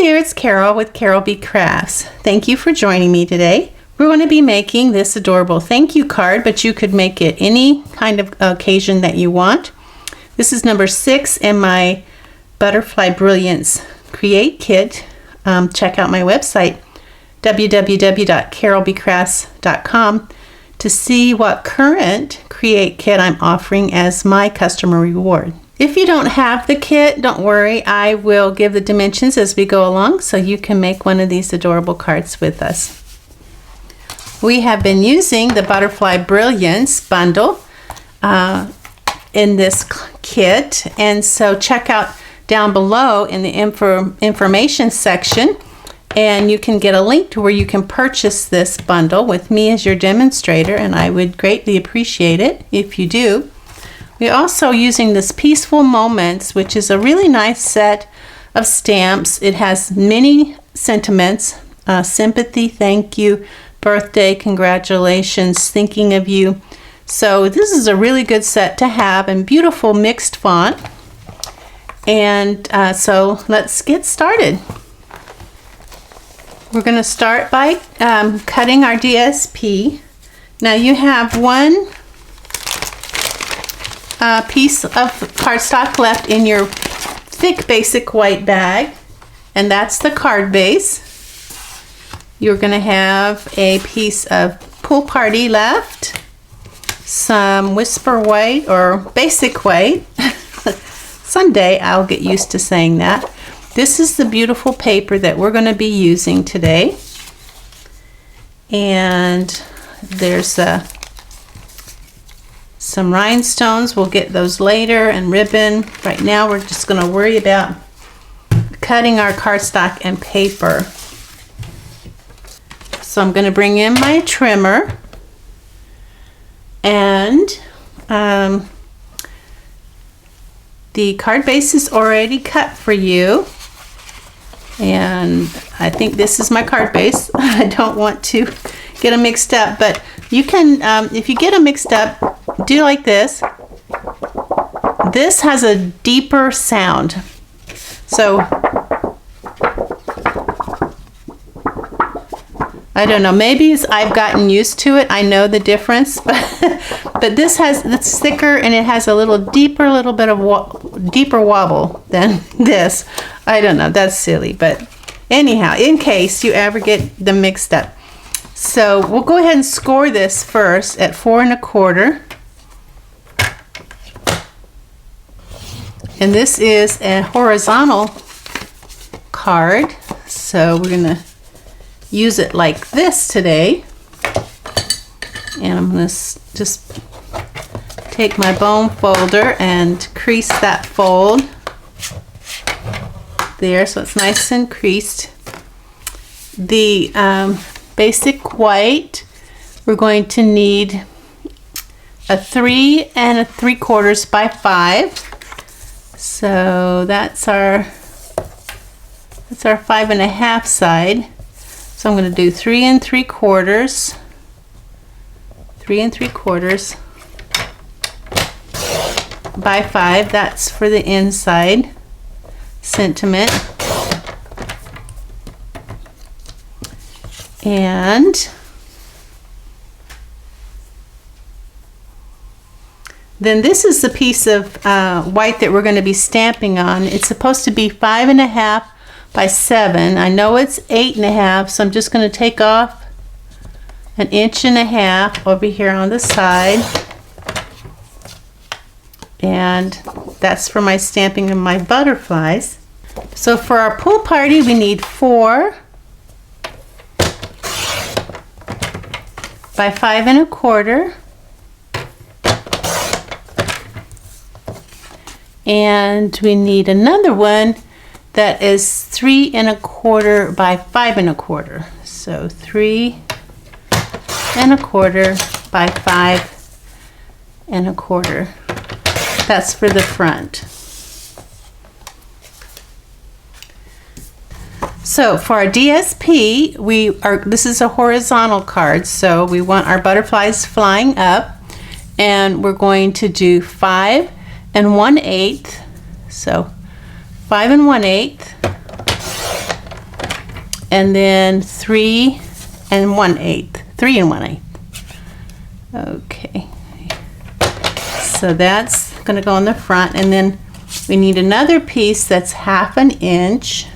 there, it's Carol with Carolbcrafts. Thank you for joining me today. We're going to be making this adorable thank you card, but you could make it any kind of occasion that you want. This is number 6 in my Butterfly Brilliance Create Kit. Check out my website, www.carolbcrafts.com, to see what current Create Kit I'm offering as my customer reward. If you don't have the kit, don't worry. I will give the dimensions as we go along so you can make one of these adorable cards with us. We have been using the Butterfly Brilliance bundle in this kit, and so check out down below in the information section, and you can get a link to where you can purchase this bundle with me as your demonstrator, and I would greatly appreciate it if you do. We're also using this Peaceful Moments, which is a really nice set of stamps. It has many sentiments: sympathy, thank you, birthday, congratulations, thinking of you. So this is a really good set to have, and beautiful mixed font. And so let's get started. We're going to start by cutting our DSP. Now you have one piece of cardstock left in your thick basic white bag, and that's the card base. You're going to have a piece of Pool Party left, some Whisper White or basic white. Someday I'll get used to saying that. This is the beautiful paper that we're going to be using today, and there's some rhinestones. We'll get those later, and ribbon. Right now we're just going to worry about cutting our cardstock and paper. So I'm going to bring in my trimmer, and the card base is already cut for you, and I think this is my card base. I don't want to get them mixed up, but you can, if you get them mixed up, do like this. This has a deeper sound, so I don't know, maybe I've gotten used to it. I know the difference, but this it's thicker, and it has a little deeper, little bit of deeper wobble than this. I don't know, that's silly, but anyhow, in case you ever get them mixed up. So we'll go ahead and score this first at 4 1/4. And this is a horizontal card, so we're gonna use it like this today. And I'm going to just take my bone folder and crease that fold there so it's nice and creased. The basic white, we're going to need a 3 3/4 by 5. So that's our 5 1/2 side. So I'm going to do 3 3/4, 3 3/4 by 5. That's for the inside sentiment. And then this is the piece of white that we're going to be stamping on. It's supposed to be 5 1/2 by 7. I know it's 8 1/2, so I'm just going to take off 1 1/2 inch over here on the side, and that's for my stamping of my butterflies. So for our pool party, we need 4 by 5 1/4, and we need another one that is 3 1/4 by 5 1/4. So 3 1/4 by 5 1/4. That's for the front. So for our DSP, this is a horizontal card, so we want our butterflies flying up, and we're going to do 5 1/8. So 5 1/8 and then 3 1/8. 3 1/8. Okay. So that's going to go on the front, and then we need another piece that's 1/2 inch.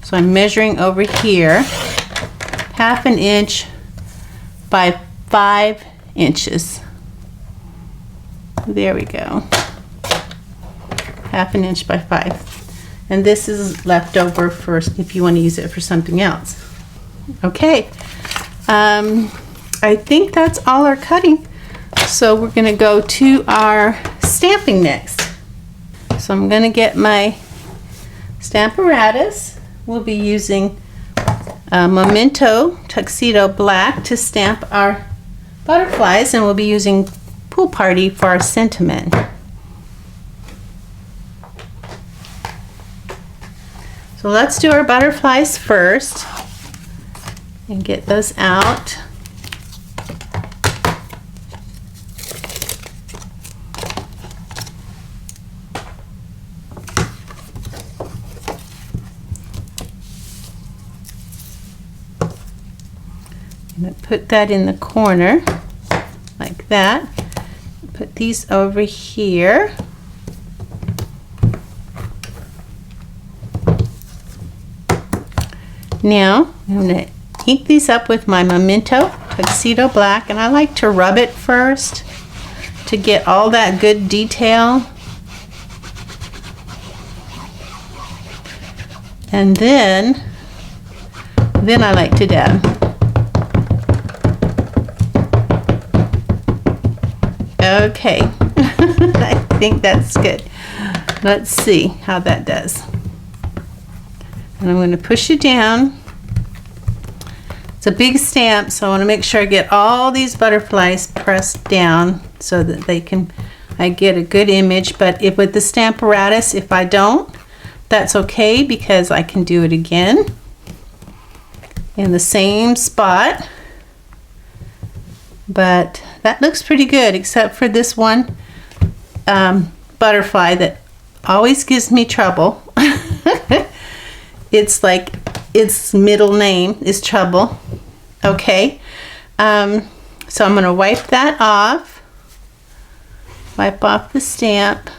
So I'm measuring over here, 1/2 inch by 5 inches. There we go. 1/2 inch by 5. And this is left over for if you want to use it for something else. Okay. I think that's all our cutting. So we're going to go to our stamping next. So I'm going to get my Stamparatus. We'll be using Memento Tuxedo Black to stamp our butterflies, and we'll be using Pool Party for our sentiment. So let's do our butterflies first and get those out. I'm going to put that in the corner like that. Put these over here. Now I'm going to ink these up with my Memento Tuxedo Black, and I like to rub it first to get all that good detail. And then I like to dab. Okay, I think that's good. Let's see how that does. And I'm going to push it down. It's a big stamp, so I want to make sure I get all these butterflies pressed down so that I get a good image. But if with the Stamparatus, if I don't, that's okay, because I can do it again in the same spot. But that looks pretty good, except for this one butterfly that always gives me trouble. It's like its middle name is Trouble. Okay, so I'm going to wipe that off. Wipe off the stamp.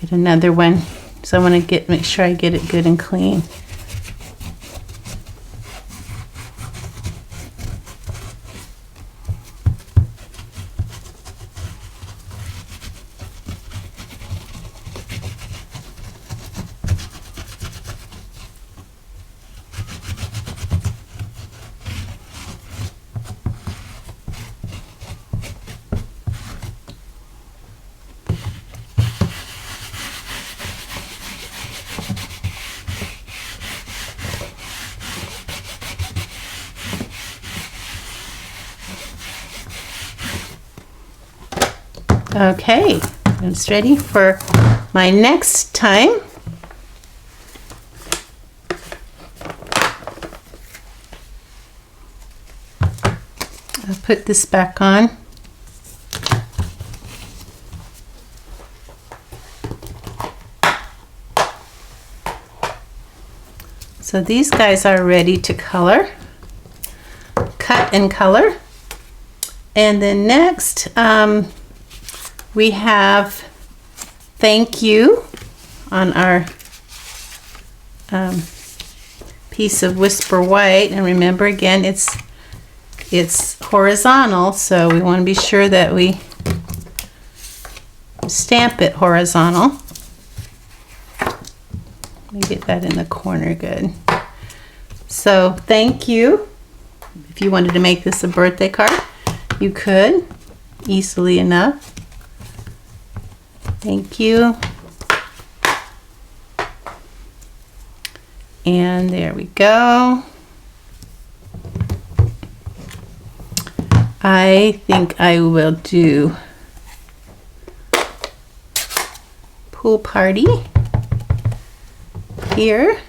Get another one. So I want to make sure I get it good and clean. Okay, it's ready for my next time. I'll put this back on. So these guys are ready to color, cut and color. And then next, we have Thank You on our piece of Whisper White. And remember, again, it's horizontal, so we want to be sure that we stamp it horizontal. Let me get that in the corner good. So thank you. If you wanted to make this a birthday card, you could easily enough. Thank you. And there we go. I think I will do Pool Party. here.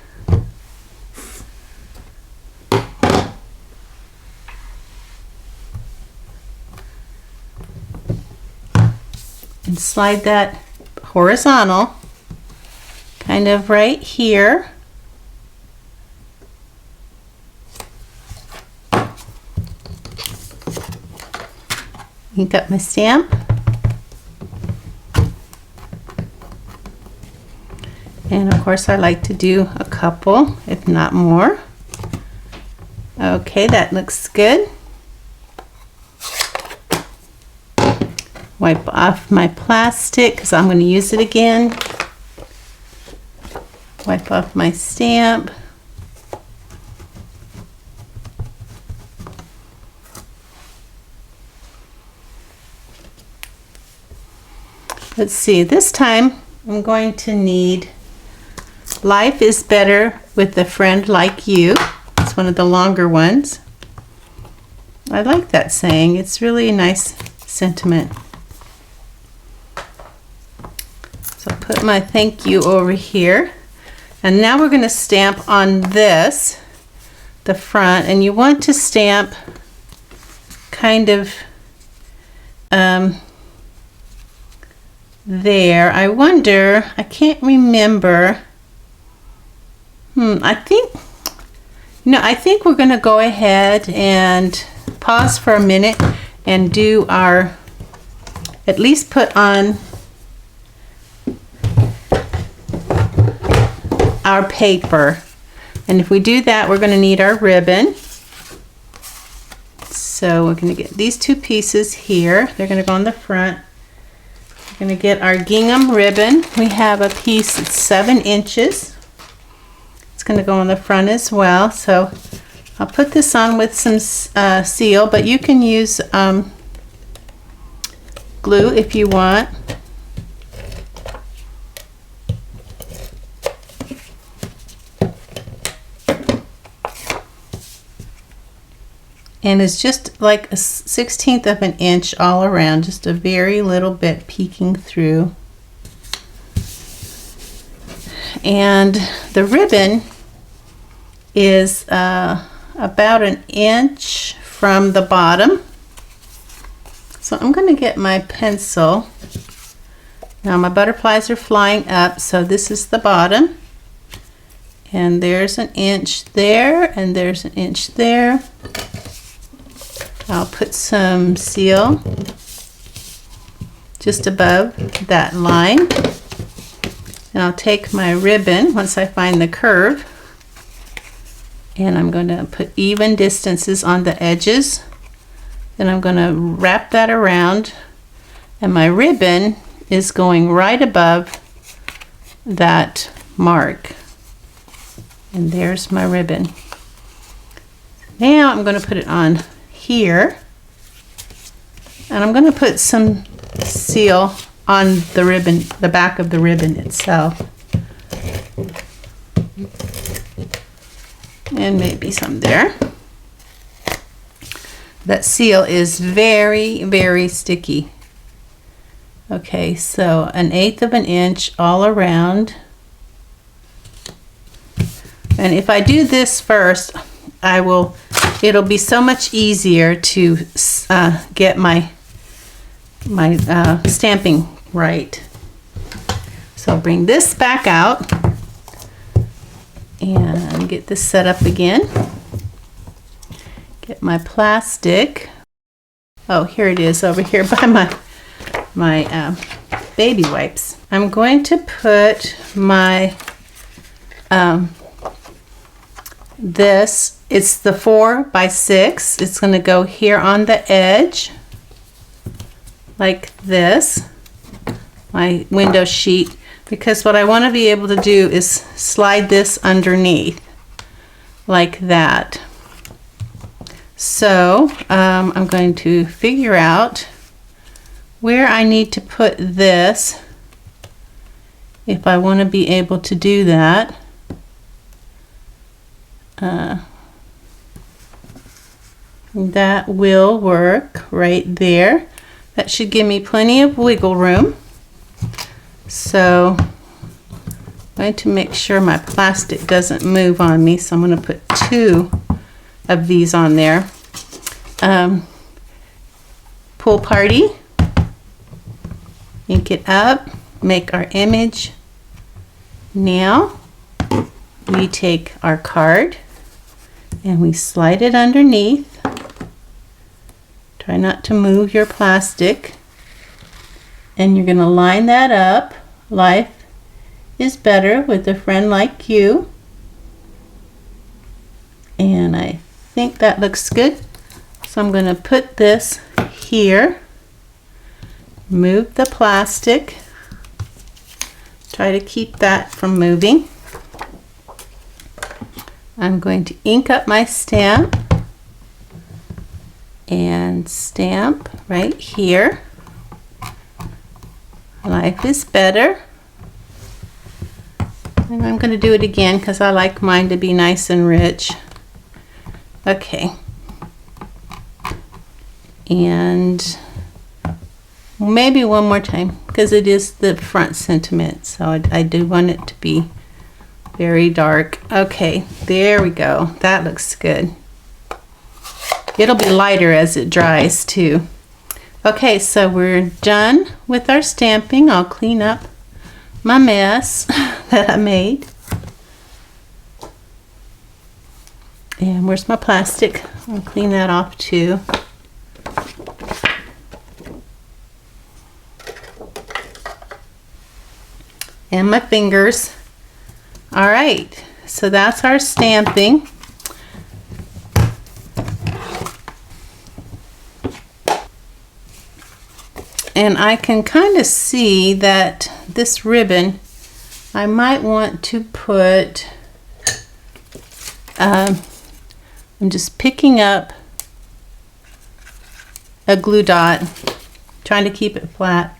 And slide that horizontal, kind of right here. Ink up my stamp. And of course I like to do a couple, if not more. Okay, that looks good. Wipe off my plastic because I'm going to use it again. Wipe off my stamp. Let's see, this time I'm going to need Life is Better with a Friend Like You. It's one of the longer ones. I like that saying. It's really a nice sentiment. So I'll put my thank you over here. And now we're going to stamp on this, the front. And you want to stamp kind of there. I wonder, I can't remember. I think we're going to go ahead and pause for a minute and do our, at least put on our paper. And if we do that, we're going to need our ribbon. So we're going to get these two pieces here. They're going to go on the front. We're going to get our gingham ribbon. We have a piece that's 7 inches. It's going to go on the front as well. So I'll put this on with some seal, but you can use glue if you want. And it's just like a 1/16 of an inch all around, just a very little bit peeking through. And the ribbon is about 1 inch from the bottom. So I'm going to get my pencil. Now my butterflies are flying up, so this is the bottom. And there's 1 inch there, and there's 1 inch there. I'll put some seal just above that line. And I'll take my ribbon once I find the curve, and I'm going to put even distances on the edges. Then I'm going to wrap that around, and my ribbon is going right above that mark. And there's my ribbon. Now I'm going to put it on here, and I'm going to put some seal on the ribbon, the back of the ribbon itself, and maybe some there. That seal is very, very sticky. Okay, so 1/8 of an inch all around. And if I do this first, it'll be so much easier to get my stamping right. So I'll bring this back out and get this set up again. Get my plastic. Oh, here it is over here by my baby wipes. I'm going to put my it's the 4x6. It's going to go here on the edge like this, my window sheet, because what I want to be able to do is slide this underneath like that. So I'm going to figure out where I need to put this if I want to be able to do that. That will work right there. That should give me plenty of wiggle room. So going to make sure my plastic doesn't move on me, so I'm going to put 2 of these on there. Pool Party. Ink it up, make our image. Now we take our card and we slide it underneath. Try not to move your plastic. And you're going to line that up. Life is better with a friend like you. And I think that looks good. So I'm going to put this here. Move the plastic. Try to keep that from moving. I'm going to ink up my stamp and stamp right here. Life is better. And I'm going to do it again because I like mine to be nice and rich. Okay. And maybe one more time because it is the front sentiment, so I do want it to be very dark. Okay, there we go. That looks good. It'll be lighter as it dries too. Okay, so we're done with our stamping. I'll clean up my mess that I made. And where's my plastic? I'll clean that off too. And my fingers. All right, so that's our stamping. And I can kind of see that this ribbon, I might want to put, I'm just picking up a glue dot, trying to keep it flat.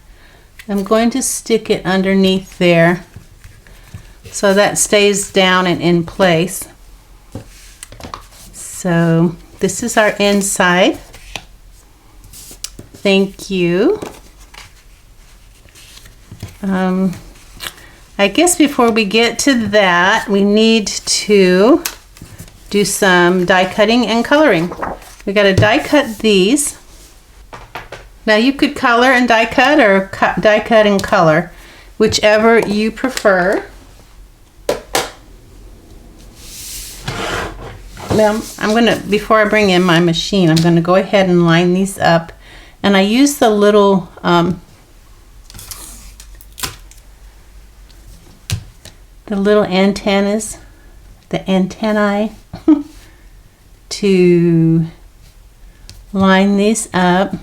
I'm going to stick it underneath there so that stays down and in place. So this is our inside. Thank you. I guess before we get to that, we need to do some die cutting and coloring. We got to die cut these. Now you could color and die cut or die cut and color, whichever you prefer. Now I'm gonna, before I bring in my machine, I'm gonna go ahead and line these up. And I use the little antennas, the antennae, to line these up.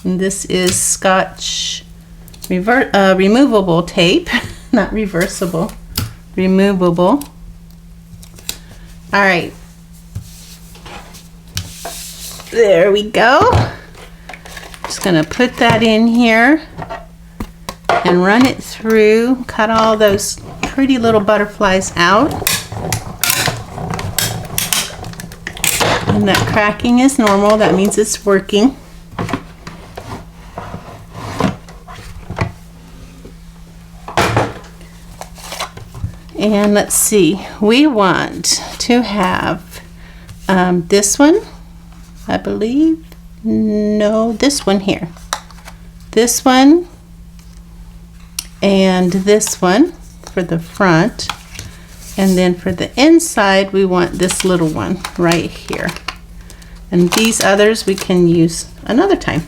And this is Scotch removable tape, not reversible, removable. All right, there we go. Just gonna put that in here and run it through, cut all those pretty little butterflies out. And that cracking is normal, that means it's working. And let's see, we want to have this one, I believe, no, this one here. This one and this one for the front. And then for the inside, we want this little one right here. And these others we can use another time.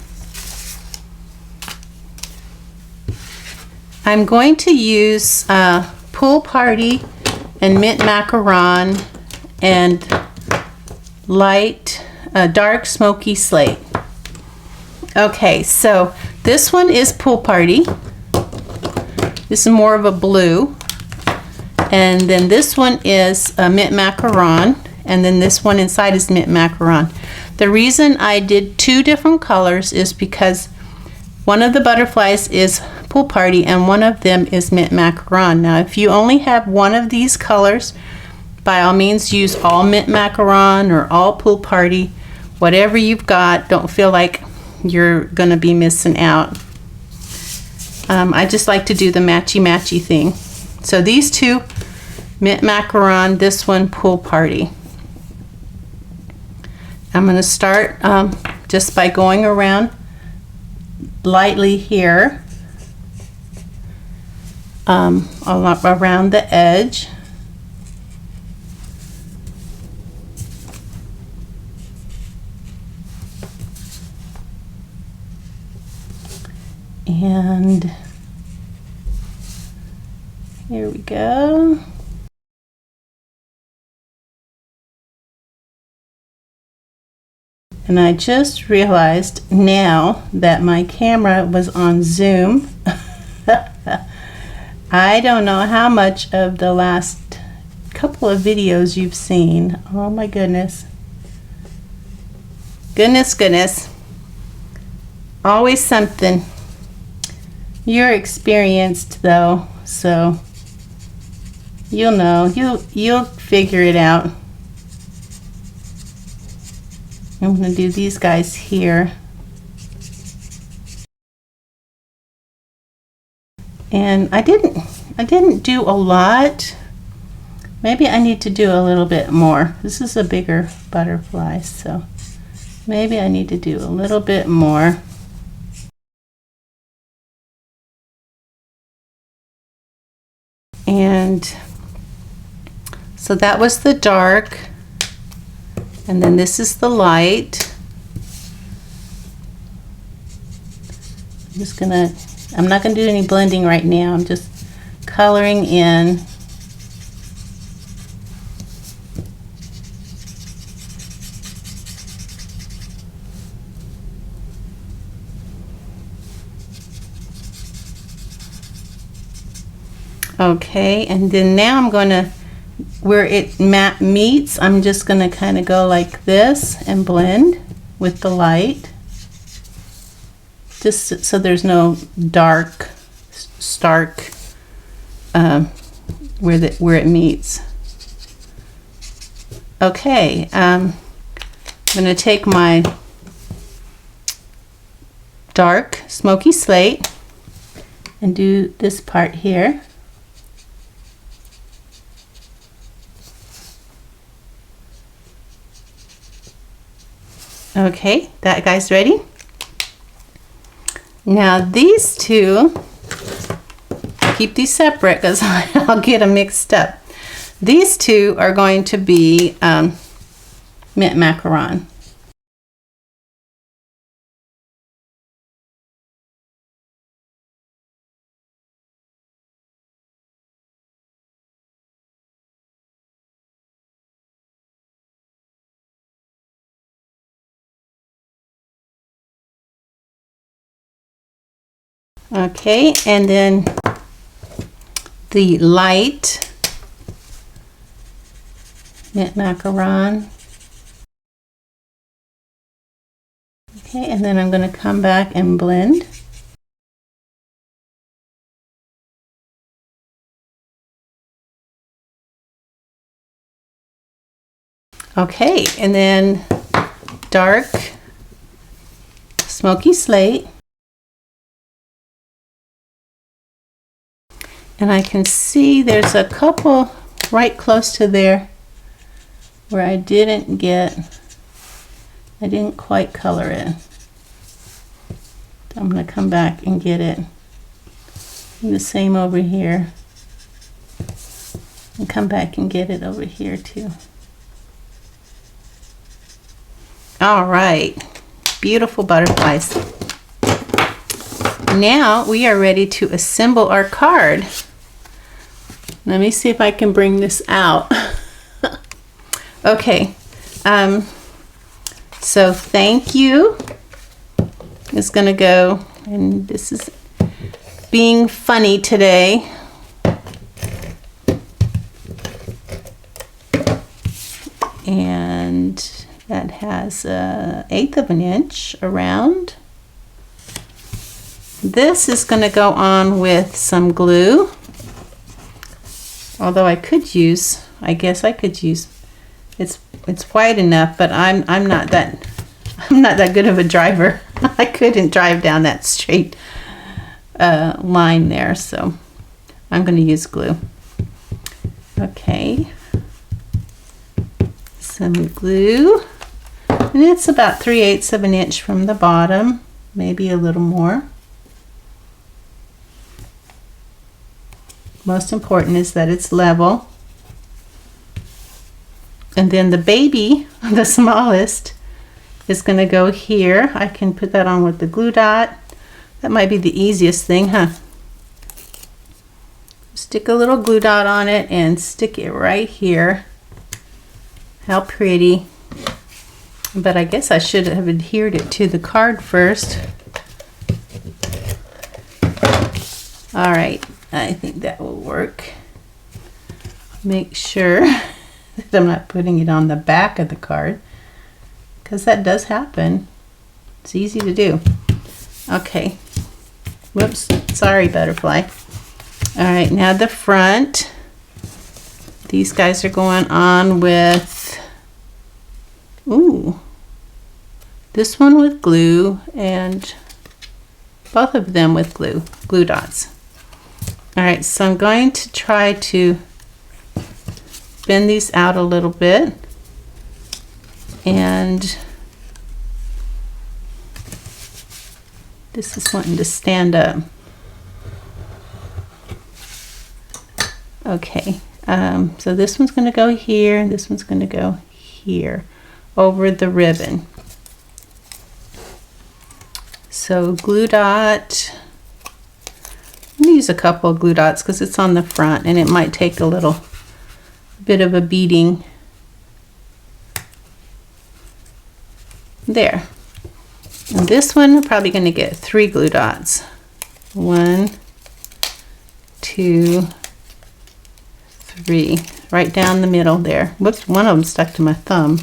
I'm going to use Pool Party and Mint Macaron and light, dark smoky slate. Okay, so this one is Pool Party. This is more of a blue. And then this one is Mint Macaron. And then this one inside is Mint Macaron. The reason I did 2 different colors is because one of the butterflies is Pool Party and one of them is Mint Macaron. Now if you only have one of these colors, by all means use all Mint Macaron or all Pool Party. Whatever you've got, don't feel like you're gonna be missing out. I just like to do the matchy thing. So these two, mint macaron, this one pool party. I'm going to start just by going around lightly here, around the edge. And here we go. And I just realized now that my camera was on zoom. I don't know how much of the last couple of videos you've seen. Oh my goodness. Goodness. Always something. You're experienced though, so you'll know. You'll figure it out. I'm going to do these guys here. And I didn't do a lot. Maybe I need to do a little bit more. This is a bigger butterfly, so maybe I need to do a little bit more. And so that was the dark. And then this is the light. I'm not gonna do any blending right now. I'm just coloring in. Okay, and then now I'm gonna, where it meets, I'm just gonna kind of go like this and blend with the light, just so there's no dark, stark where it meets. Okay, I'm gonna take my dark smoky slate and do this part here. Okay, that guy's ready. Now these two, keep these separate because I'll get them mixed up. These two are going to be mint macaron. Okay, and then the light mint macaron. Okay, and then I'm going to come back and blend. Okay, and then dark smoky slate. And I can see there's a couple right close to there where I didn't quite color it. I'm going to come back and get it. And the same over here. And come back and get it over here too. All right, beautiful butterflies. Now we are ready to assemble our card. Let me see if I can bring this out. Okay, so thank you is gonna go, and this is being funny today. And that has 1/8 of an inch around. This is going to go on with some glue. Although I guess I could use, it's wide enough, but I'm not that good of a driver. I couldn't drive down that straight. line there, so I'm going to use glue. Okay, some glue, and it's about 3/8 of an inch from the bottom, maybe a little more. Most important is that it's level. And then the baby, the smallest, is going to go here. I can put that on with the glue dot. That might be the easiest thing, huh? Stick a little glue dot on it and stick it right here. How pretty. But I guess I should have adhered it to the card first. All right, I think that will work. Make sure that I'm not putting it on the back of the card, because that does happen. It's easy to do. Okay. Whoops, sorry, butterfly. All right, now the front. These guys are going on with, ooh, this one with glue and both of them with glue dots. All right, so I'm going to try to bend these out a little bit, and this is wanting to stand up. Okay, so this one's going to go here, and this one's going to go here over the ribbon. So glue dot, I'm going to use a couple of glue dots because it's on the front and it might take a little bit of a beating. There. And this one, I'm probably going to get 3 glue dots. 1, 2, 3. Right down the middle there. Whoops, one of them stuck to my thumb.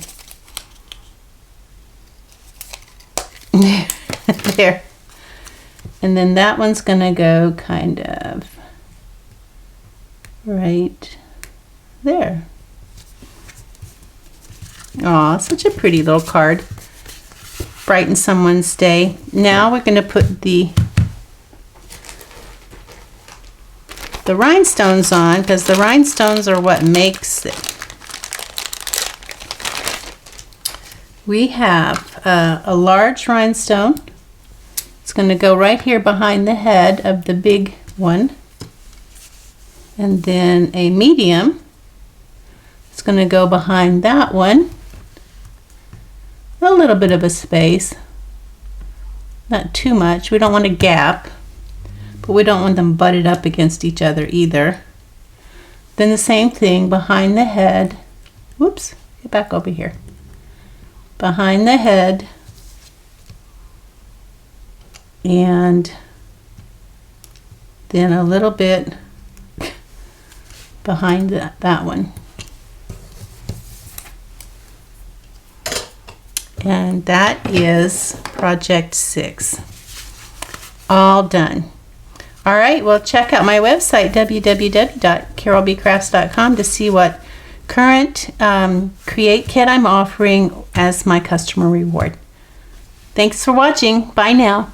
There. And then that one's going to go kind of right there. Aw, such a pretty little card. Brighten someone's day. Now we're going to put the rhinestones on, because the rhinestones are what makes it. We have a large rhinestone. It's going to go right here behind the head of the big one. And then a medium. It's going to go behind that one. A little bit of a space. Not too much. We don't want a gap, but we don't want them butted up against each other either. Then the same thing behind the head. Whoops, get back over here. Behind the head. And then a little bit behind that one. And that is project 6. All done. All right, well, check out my website, www.carolbcrafts.com, to see what current Create Kit I'm offering as my customer reward. Thanks for watching. Bye now.